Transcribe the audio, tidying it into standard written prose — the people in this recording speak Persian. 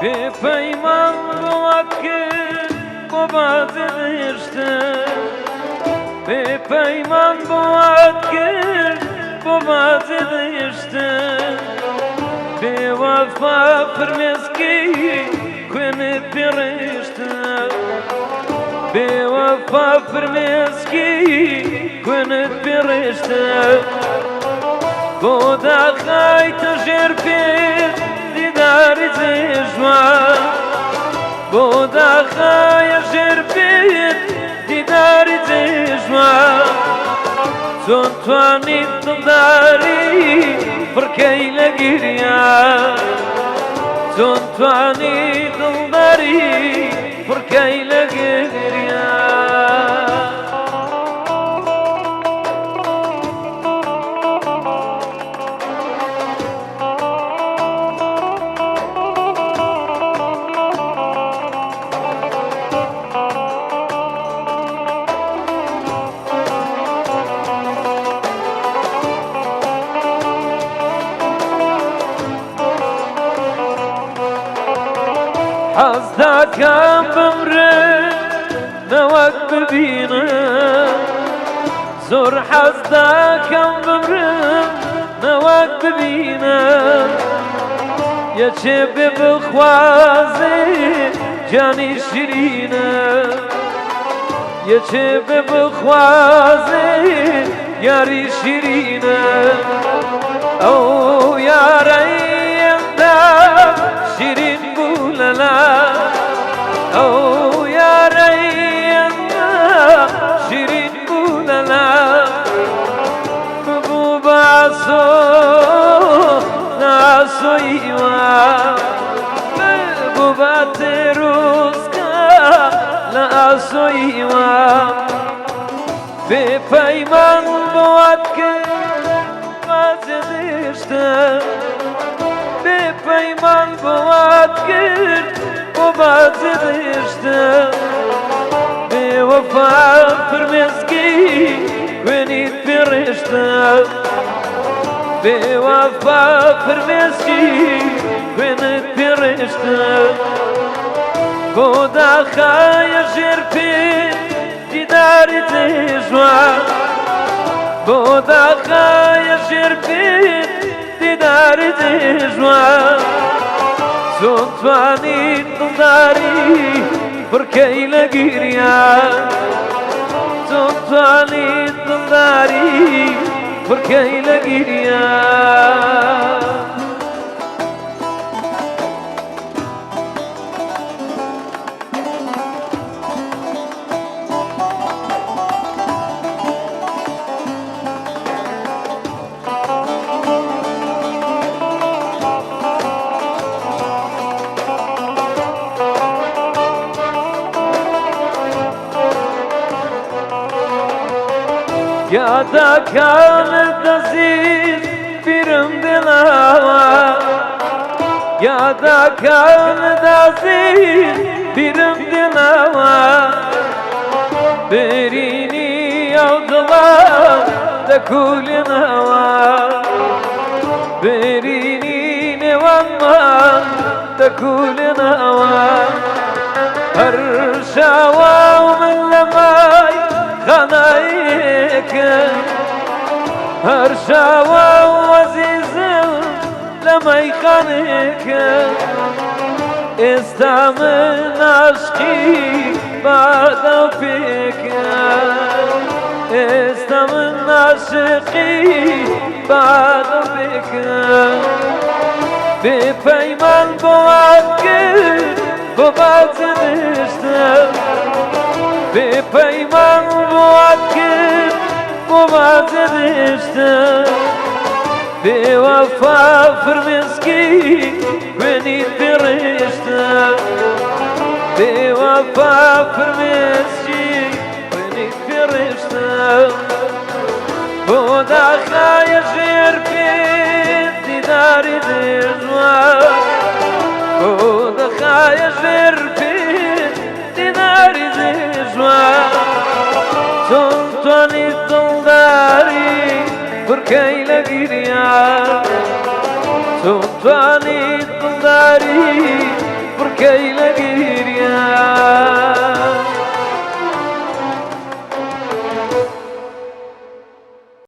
به پیمان بود که بود رشته به پیمان بود که بود رشته به وفا فرمسکی کنه برشته به وفا فرمسکی کنه برشته بودا خای تجر پیر دیدار زجوان بودا خای تجر پیر دیدار زجوان چون توانی دلداری فرکی لگیریا چون توانی دلداری فرکی لگیریا حزدا كان بمرن نواك ببينا زور حزدا كان بمرن نواك ببينا يا شب بخوازي جاني شيرينا يا شب بخوازي ياري شيرينا او يا رينا شيرين لا او يا رينا شيرين بولنا ببو باسو ناسو ايوا ببو باتروسكا ناسو ايوا بپیمان بود که بازدشته بپیمان بود کرد و بازدشته به وفا فرمسکی کنید برشته به وفا فرمسکی کنید برشته بودا خای شرفی دیدار تجوان بودا خای شرفی دیدار تجوان چون توانی دلداری فرکی لگیریا چون توانی دلداری فرکی لگیریا یادا کان دزیز بیرم دلوا یادا کان دزیز بیرم دلوا برینی او دلا دکول نوا برینی نوان دکول نوا هر شوا من لمای خنايك هر شوا وزيز لما يخانك استعمل عشقي بعد فيك استعمل عشقي بعد فيك بپیمان بود که بود نشته بپیمان بود که بود رشته به وفا فرمسکی کنید برشته به وفا فرمسکی کنید برشته بودا خای شرفی دیداری دجوان بودا خای شرفی دیداری دجوان چون توانی دلداری فرکی لگیریا چون توانی دلداری كي لقيريا